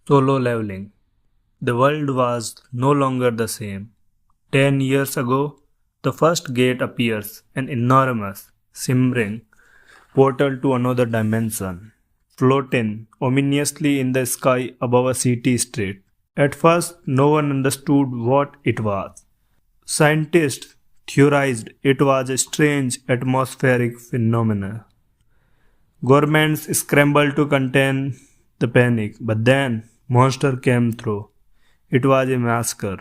Solo leveling. The world was no longer the same. 10 years ago, the first gate appears, an enormous, simmering portal to another dimension, floating ominously in the sky above a city street. At first, no one understood what it was. Scientists theorized it was a strange atmospheric phenomenon. Governments scrambled to contain the panic, but then monster came through. It was a massacre.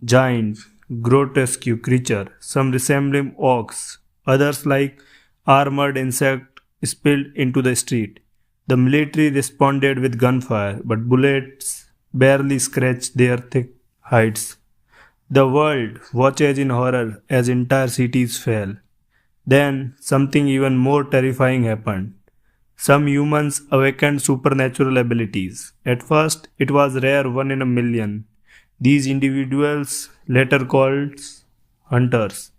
Giant, grotesque creature, some resembling oaks, others like armored insect spilled into the street. The military responded with gunfire, but bullets barely scratched their thick hides. The world watches in horror as entire cities fell. Then something even more terrifying happened. Some humans awakened supernatural abilities. At first, it was rare, one in a million. These individuals, later called hunters,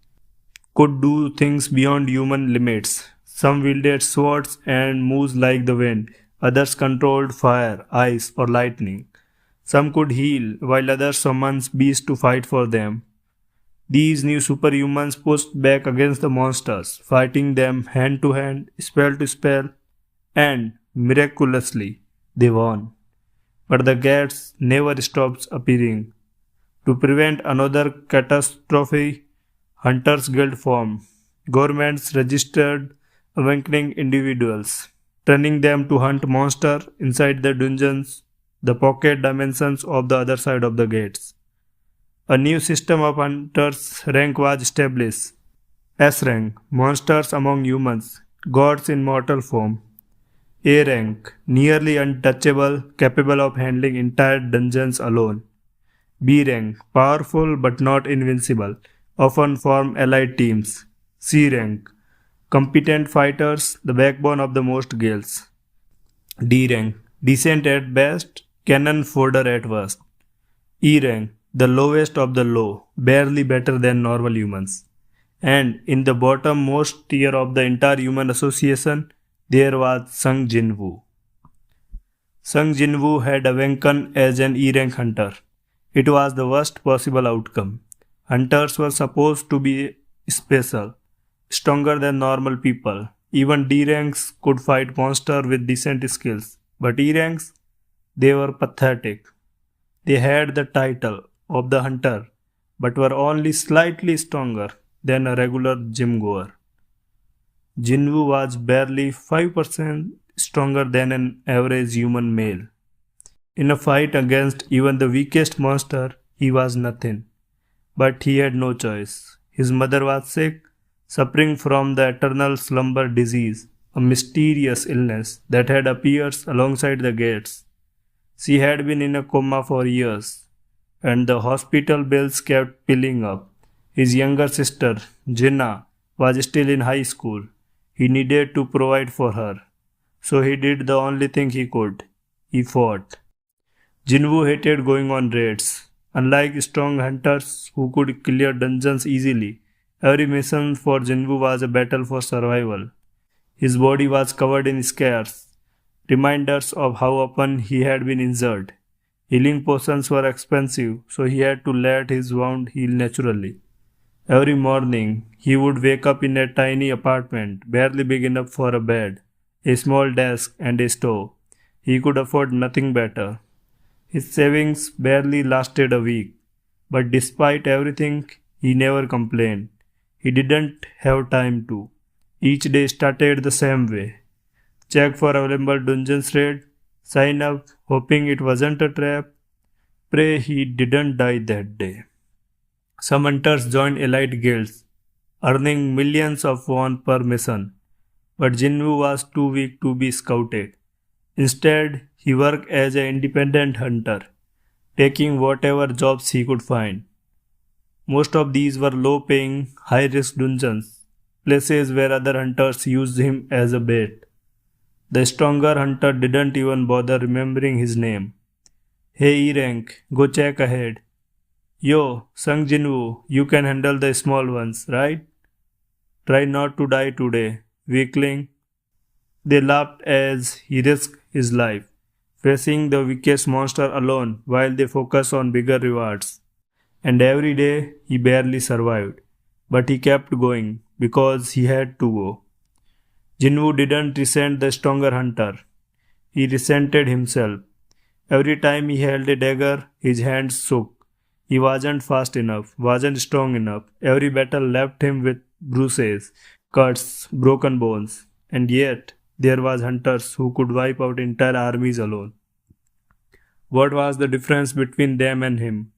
could do things beyond human limits. Some wielded swords and moves like the wind. Others controlled fire, ice, or lightning. Some could heal, while others summoned beasts to fight for them. These new superhumans pushed back against the monsters, fighting them hand to hand, spell to spell, and miraculously they won. But the gates never stopped appearing. To prevent another catastrophe, Hunters Guild formed. Governments registered awakening individuals, turning them to hunt monsters inside the dungeons, the pocket dimensions of the other side of the gates. A new system of hunters rank was established. S rank, monsters among humans, gods in mortal form. A rank, nearly untouchable, capable of handling entire dungeons alone. B rank, powerful but not invincible, often form allied teams. C rank, competent fighters, the backbone of the most guilds. D rank, decent at best, cannon fodder at worst. E rank, the lowest of the low, barely better than normal humans. And in the bottommost tier of the entire human association, there was Sung Jin-Woo. Sung Jin-Woo had awakened as an E-rank hunter. It was the worst possible outcome. Hunters were supposed to be special, stronger than normal people. Even D-ranks could fight monsters with decent skills. But E-ranks, they were pathetic. They had the title of the hunter, but were only slightly stronger than a regular gym goer. Jinwoo was barely 5% stronger than an average human male. In a fight against even the weakest monster, he was nothing. But he had no choice. His mother was sick, suffering from the eternal slumber disease, a mysterious illness that had appeared alongside the gates. She had been in a coma for years, and the hospital bills kept piling up. His younger sister, Jinnah, was still in high school. He needed to provide for her, so he did the only thing he could. He fought. Jinwoo hated going on raids. Unlike strong hunters who could clear dungeons easily, every mission for Jinwoo was a battle for survival. His body was covered in scars, reminders of how often he had been injured. Healing potions were expensive, so he had to let his wound heal naturally. Every morning, he would wake up in a tiny apartment, barely big enough for a bed, a small desk, and a stove. He could afford nothing better. His savings barely lasted a week, but despite everything, he never complained. He didn't have time to. Each day started the same way. Check for available dungeons raid, sign up, hoping it wasn't a trap, pray he didn't die that day. Some hunters joined elite guilds, earning millions of won per mission, but Jinwoo was too weak to be scouted. Instead, he worked as an independent hunter, taking whatever jobs he could find. Most of these were low-paying, high-risk dungeons, places where other hunters used him as a bait. The stronger hunter didn't even bother remembering his name. Hey E-rank, go check ahead. Yo, Sung Jin-Woo, you can handle the small ones, right? Try not to die today, weakling. They laughed as he risked his life, facing the weakest monster alone while they focus on bigger rewards. And every day he barely survived. But he kept going because he had to go. Jinwoo didn't resent the stronger hunter. He resented himself. Every time he held a dagger, his hands shook. He wasn't fast enough, wasn't strong enough. Every battle left him with bruises, cuts, broken bones. And yet, there was hunters who could wipe out entire armies alone. What was the difference between them and him?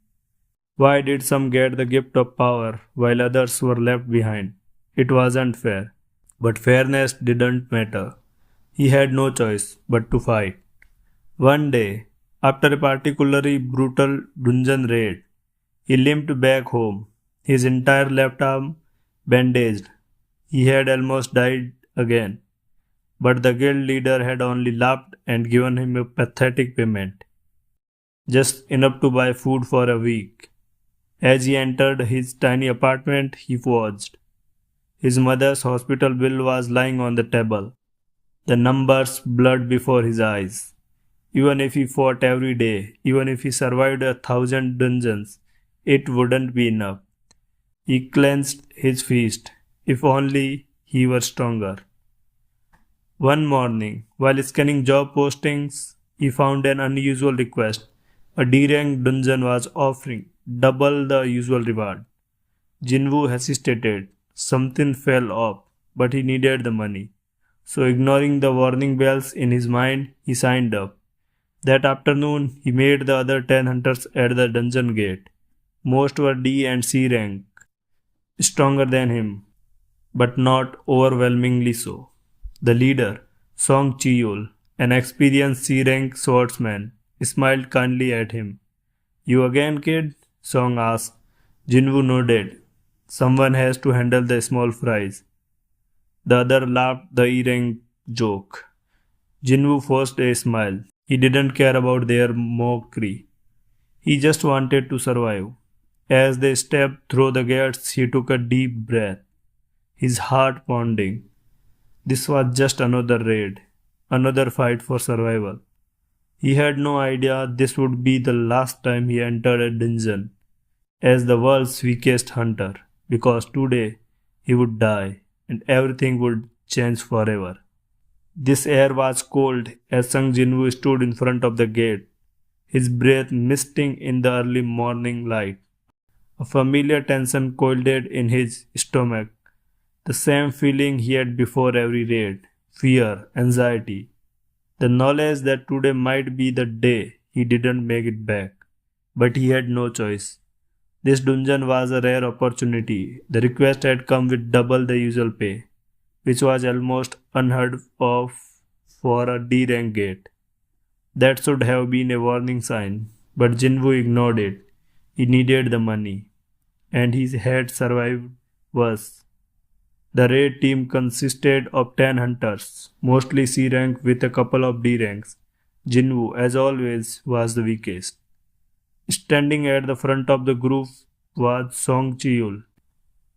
Why did some get the gift of power while others were left behind? It wasn't fair. But fairness didn't matter. He had no choice but to fight. One day, after a particularly brutal dungeon raid, he limped back home, his entire left arm bandaged. He had almost died again, but the guild leader had only laughed and given him a pathetic payment, just enough to buy food for a week. As he entered his tiny apartment, he paused. His mother's hospital bill was lying on the table. The numbers blurred before his eyes. Even if he fought every day, even if he survived 1,000 dungeons, it wouldn't be enough. He clenched his fist. If only he were stronger. One morning, while scanning job postings, he found an unusual request. A D-rank dungeon was offering double the usual reward. Jinwoo hesitated. Something fell off, but he needed the money. So ignoring the warning bells in his mind, he signed up. That afternoon, he met the other 10 hunters at the dungeon gate. Most were D and C rank, stronger than him, but not overwhelmingly so. The leader, Song Ji-Yul, an experienced C rank swordsman, smiled kindly at him. You again, kid? Song asked. Jinwoo nodded. Someone has to handle the small fries. The other laughed the E-rank joke. Jinwoo forced a smile. He didn't care about their mockery. He just wanted to survive. As they stepped through the gates, he took a deep breath, his heart pounding. This was just another raid, another fight for survival. He had no idea this would be the last time he entered a dungeon as the world's weakest hunter, because today he would die and everything would change forever. This air was cold as Sung Jin-Woo stood in front of the gate, his breath misting in the early morning light. A familiar tension coiled in his stomach, the same feeling he had before every raid, fear, anxiety, the knowledge that today might be the day he didn't make it back. But he had no choice. This dungeon was a rare opportunity. The request had come with double the usual pay, which was almost unheard of for a D-rank gate. That should have been a warning sign, but Jinwoo ignored it. He needed the money, and he had survived worse. The raid team consisted of 10 hunters, mostly C rank with a couple of D ranks. Jinwoo, as always, was the weakest. Standing at the front of the group was Song Ji-Yul,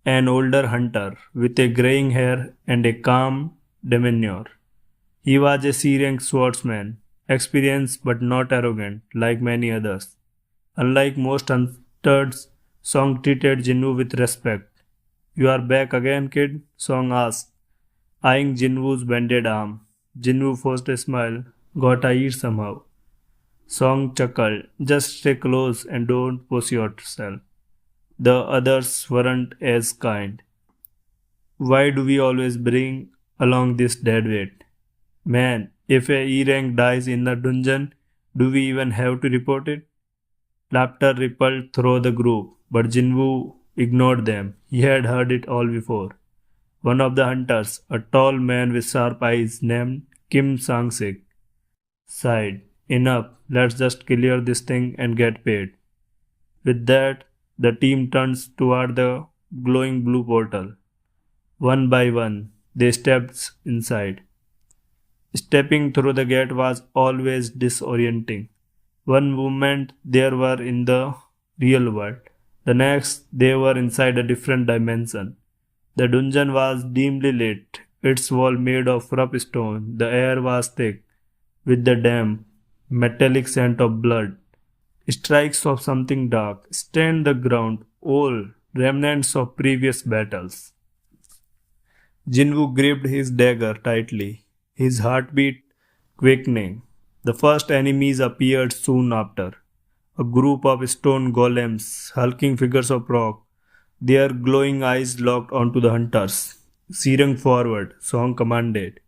an older hunter with a graying hair and a calm demeanor. He was a C-rank swordsman, experienced but not arrogant like many others. Unlike most hunters, Song treated Jinwoo with respect. You are back again, kid? Song asked, eyeing Jinwoo's bended arm. Jinwoo forced a smile. Got I eat somehow. Song chuckled. Just stay close and don't push yourself. The others weren't as kind. Why do we always bring along this deadweight? Man, if a E-rank dies in the dungeon, do we even have to report it? Laughter rippled through the group, but Jinwoo ignored them. He had heard it all before. One of the hunters, a tall man with sharp eyes named Kim Sang-sik, sighed. Enough, let's just clear this thing and get paid. With that, the team turns toward the glowing blue portal. One by one, they stepped inside. Stepping through the gate was always disorienting. One moment they were in the real world. The next they were inside a different dimension. The dungeon was dimly lit, its wall made of rough stone. The air was thick with the damp, metallic scent of blood. Strikes of something dark stained the ground, all remnants of previous battles. Jinwoo gripped his dagger tightly, his heartbeat quickening. The first enemies appeared soon after. A group of stone golems, hulking figures of rock, their glowing eyes locked onto the hunters. Searing forward, Song commanded.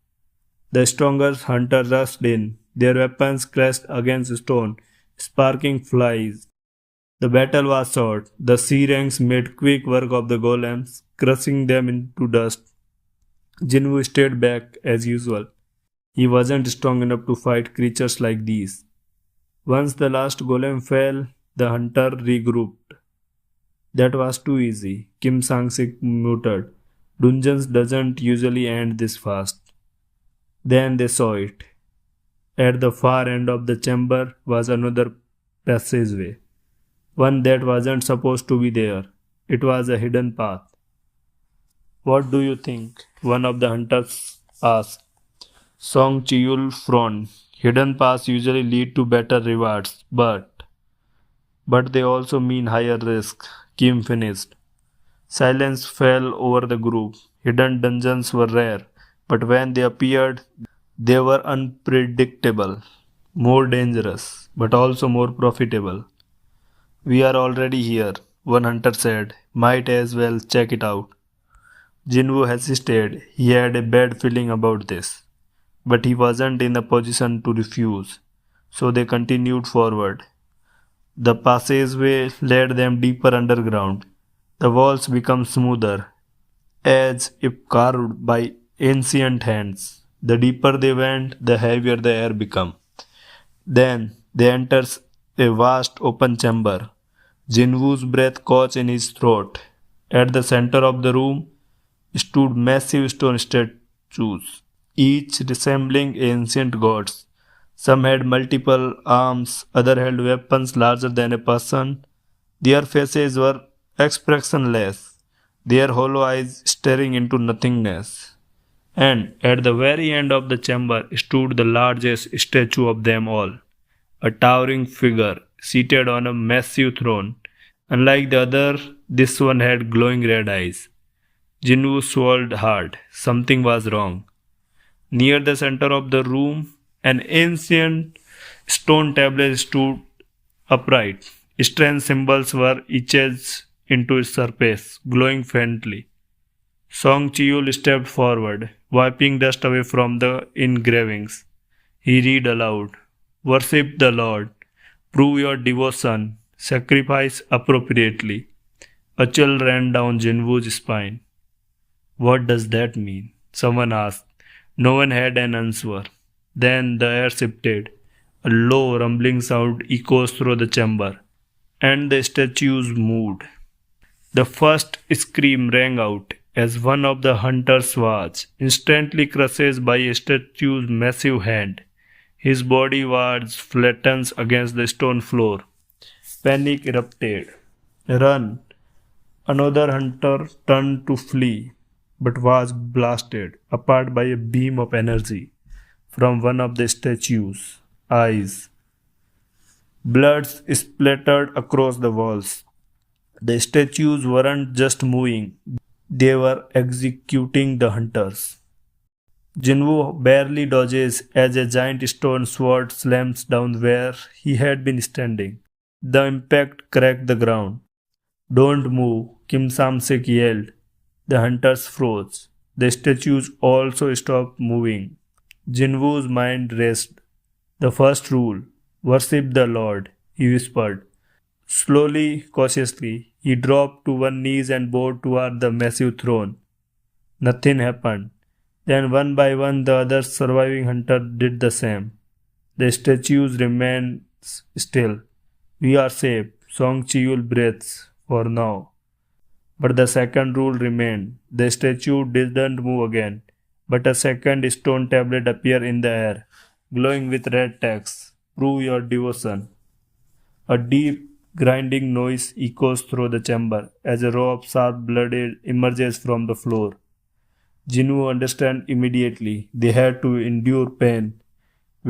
The stronger hunter rushed in, their weapons crashed against stone, sparking flies. The battle was short. The sea ranks made quick work of the golems, crushing them into dust. Jinwoo stayed back as usual. He wasn't strong enough to fight creatures like these. Once the last golem fell, the hunter regrouped. That was too easy, Kim Sang-sik muttered. Dungeons doesn't usually end this fast. Then they saw it. At the far end of the chamber was another passageway. One that wasn't supposed to be there. It was a hidden path. What do you think? One of the hunters asked. Song Chiyul frowned. Hidden paths usually lead to better rewards, but they also mean higher risk, Kim finished. Silence fell over the group. Hidden dungeons were rare, but when they appeared, they were unpredictable, more dangerous, but also more profitable. We are already here, one hunter said. Might as well check it out. Jinwoo hesitated. He had a bad feeling about this, but he wasn't in a position to refuse, so they continued forward. The passageway led them deeper underground. The walls became smoother, as if carved by ancient hands. The deeper they went, the heavier the air became. Then they entered a vast open chamber. Jinwoo's breath caught in his throat. At the center of the room stood massive stone statues, each resembling ancient gods. Some had multiple arms, others held weapons larger than a person. Their faces were expressionless, their hollow eyes staring into nothingness. And at the very end of the chamber stood the largest statue of them all, a towering figure seated on a massive throne. Unlike the other, this one had glowing red eyes. Jinwoo swallowed hard. Something was wrong. Near the center of the room, an ancient stone tablet stood upright. Strange symbols were etched into its surface, glowing faintly. Song Chiyul stepped forward, wiping dust away from the engravings. He read aloud, "Worship the Lord. Prove your devotion. Sacrifice appropriately." A chill ran down Jinwoo's spine. What does that mean? Someone asked. No one had an answer. Then the air shifted. A low rumbling sound echoes through the chamber, and the statues moved. The first scream rang out as one of the hunters was instantly crushed by a statue's massive hand. His body was flattened against the stone floor. Panic erupted. Run! Another hunter turned to flee, but was blasted apart by a beam of energy from one of the statue's eyes. Blood splattered across the walls. The statues weren't just moving, they were executing the hunters. Jinwoo barely dodges as a giant stone sword slams down where he had been standing. The impact cracked the ground. Don't move, Kim Sam-sik yelled. The hunters froze. The statues also stopped moving. Jinwoo's mind raced. The first rule, worship the Lord, he whispered. Slowly, cautiously, he dropped to one knee and bowed toward the massive throne. Nothing happened. Then one by one the other surviving hunters did the same. The statues remained still. We are safe, Song Chiyul breathes, for now. But the second rule remained. The statue didn't move again, but a second stone tablet appeared in the air, glowing with red text. Prove your devotion. A deep, grinding noise echoes through the chamber as a row of sharp blade emerges from the floor. Jinwoo understood immediately. They had to endure pain.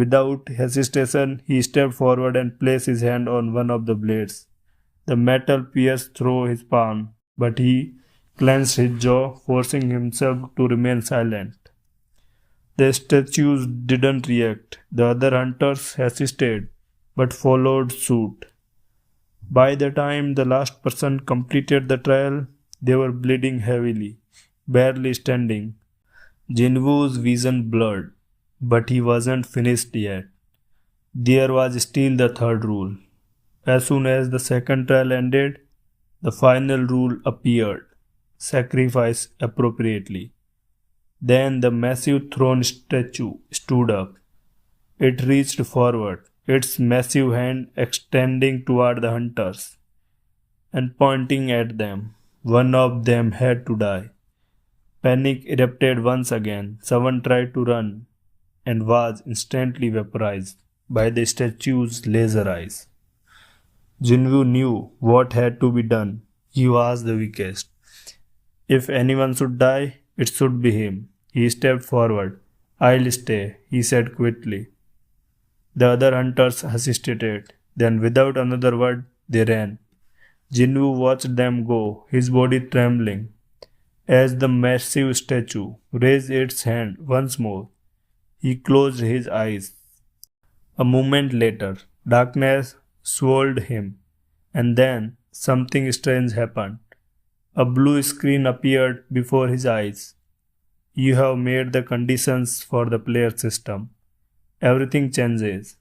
Without hesitation, he stepped forward and placed his hand on one of the blades. The metal pierced through his palm, but he clenched his jaw, forcing himself to remain silent. The statues didn't react. The other hunters hesitated, but followed suit. By the time the last person completed the trial, they were bleeding heavily, barely standing. Jinwoo's vision blurred, but he wasn't finished yet. There was still the third rule. As soon as the second trial ended, the final rule appeared: sacrifice appropriately. Then the massive throne statue stood up. It reached forward, its massive hand extending toward the hunters and pointing at them. One of them had to die. Panic erupted once again. Someone tried to run and was instantly vaporized by the statue's laser eyes. Jinwoo knew what had to be done. He was the weakest. If anyone should die, it should be him. He stepped forward. I'll stay, he said quickly. The other hunters hesitated. Then, without another word, they ran. Jinwoo watched them go, his body trembling. As the massive statue raised its hand once more, he closed his eyes. A moment later, darkness swallowed him, and then something strange happened. A blue screen appeared before his eyes. You have made the conditions for the player system. Everything changes.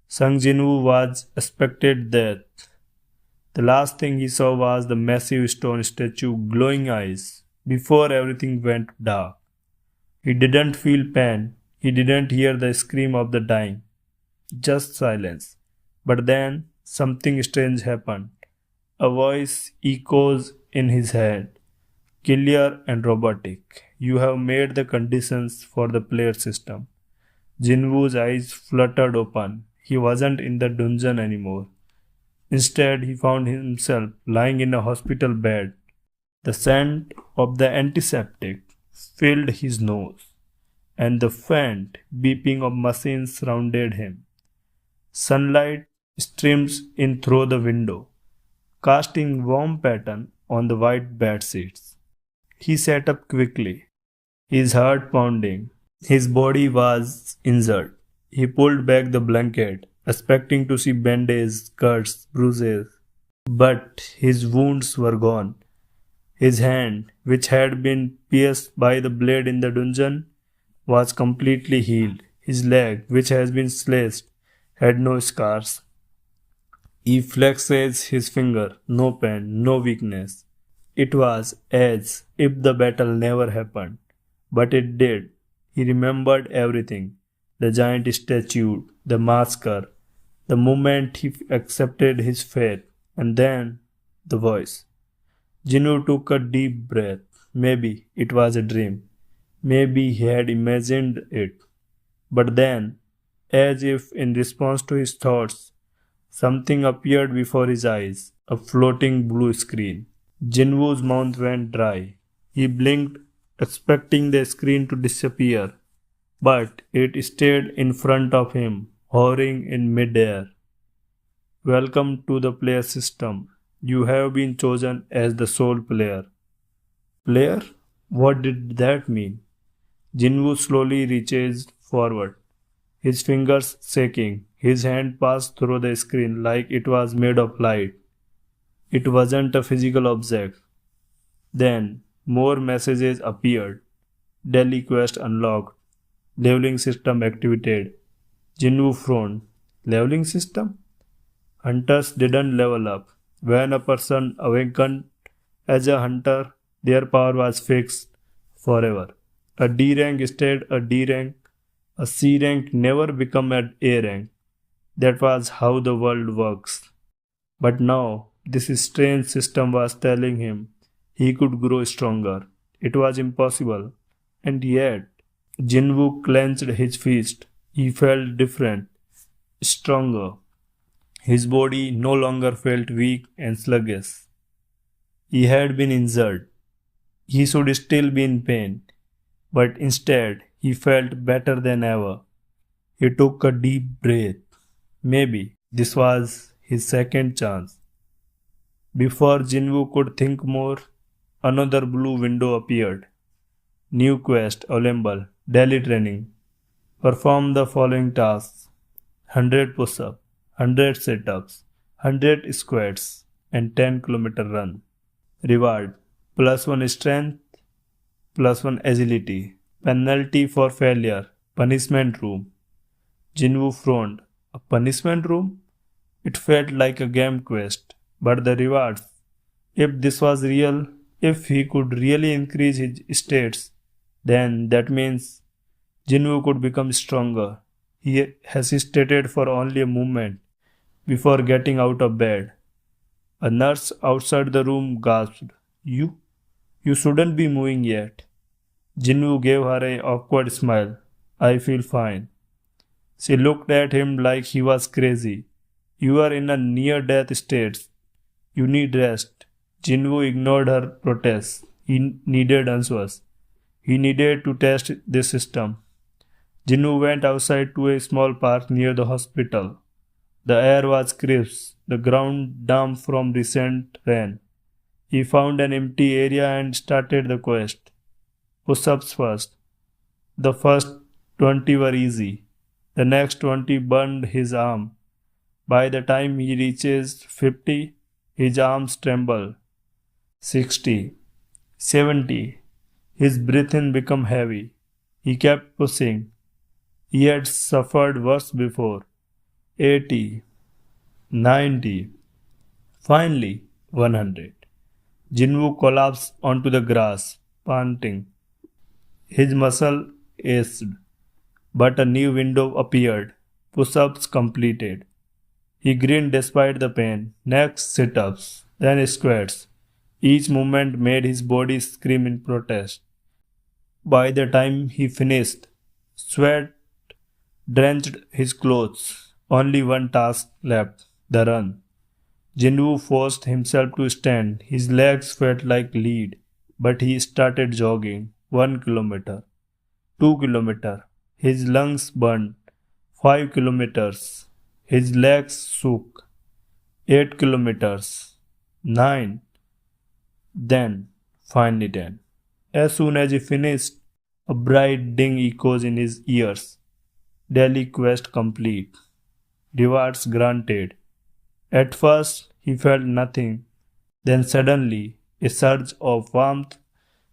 Sung Jin-Woo was expected death. The last thing he saw was the massive stone statue glowing eyes before everything went dark. He didn't feel pain. He didn't hear the scream of the dying. Just silence. But then something strange happened. A voice echoes in his head, clear and robotic. You have made the conditions for the player system. Jinwoo's eyes fluttered open. He wasn't in the dungeon anymore. Instead, he found himself lying in a hospital bed. The scent of the antiseptic filled his nose, and the faint beeping of machines surrounded him. Sunlight streams in through the window, casting warm pattern on the white bed sheets. He sat up quickly, his heart pounding. His body was injured. He pulled back the blanket, expecting to see bandages, cuts, bruises. But his wounds were gone. His hand, which had been pierced by the blade in the dungeon, was completely healed. His leg, which had been slashed, had no scars. He flexes his finger, no pain, no weakness. It was as if the battle never happened. But it did. He remembered everything. The giant statue, the massacre, the moment he accepted his fate, and then the voice. Jinwoo took a deep breath. Maybe it was a dream. Maybe he had imagined it. But then, as if in response to his thoughts, something appeared before his eyes, a floating blue screen. Jinwoo's mouth went dry. He blinked, expecting the screen to disappear, but it stayed in front of him, hovering in midair. Welcome to the player system. You have been chosen as the sole player. Player? What did that mean? Jinwoo slowly reaches forward, his fingers shaking. His hand passed through the screen like it was made of light. It wasn't a physical object. Then, more messages appeared. Daily quest unlocked. Leveling system activated. Jinwoo frowned. Leveling system? Hunters didn't level up. When a person awakened as a hunter, their power was fixed forever. A D rank stayed a D rank. A C rank never became an A rank. That was how the world works. But now, this strange system was telling him he could grow stronger. It was impossible. And yet, Jinwoo clenched his fist. He felt different, stronger. His body no longer felt weak and sluggish. He had been injured. He should still be in pain. But instead, he felt better than ever. He took a deep breath. Maybe this was his second chance. Before Jinwoo could think more, another blue window appeared. New quest available. Daily training. Perform the following tasks: 100 push-ups, 100 sit-ups, 100 squats, and 10-kilometer run. Reward: +1 strength, +1 agility. Penalty for failure: punishment room. Jinwoo frowned. A punishment room? It felt like a game quest. But the rewards, if this was real, if he could really increase his states, then that means Jinwoo could become stronger. He hesitated for only a moment before getting out of bed. A nurse outside the room gasped, You? You shouldn't be moving yet. Jinwoo gave her an awkward smile. I feel fine. She looked at him like he was crazy. You are in a near-death state. You need rest. Jinwoo ignored her protests. He needed answers. He needed to test this system. Jinwoo went outside to a small park near the hospital. The air was crisp, the ground damp from recent rain. He found an empty area and started the quest. Push-ups first. The first 20 were easy. The next 20 burned his arm. By the time he reaches 50, his arms tremble. 60, 70. His breathing became heavy. He kept pushing. He had suffered worse before. 80, 90. Finally, 100. Jinwoo collapsed onto the grass, panting. His muscle ached, but a new window appeared. Push-ups completed. He grinned despite the pain. Next, sit-ups, then squats. Each movement made his body scream in protest. By the time he finished, sweat drenched his clothes. Only one task left, the run. Jinwoo forced himself to stand. His legs felt like lead, but he started jogging. 1 kilometer, 2 kilometer. His lungs burned. 5 kilometers. His legs shook. 8 kilometers. 9. Then, finally 10. As soon as he finished, a bright ding echoes in his ears. Daily quest complete. Rewards granted. At first, he felt nothing. Then suddenly, a surge of warmth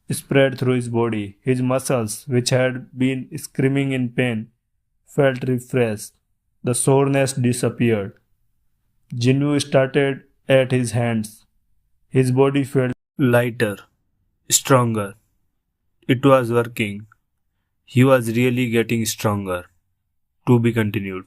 spread through his body. His muscles, which had been screaming in pain, felt refreshed. The soreness disappeared. Jinwoo started at his hands. His body felt lighter, stronger. It was working. He was really getting stronger. To be continued.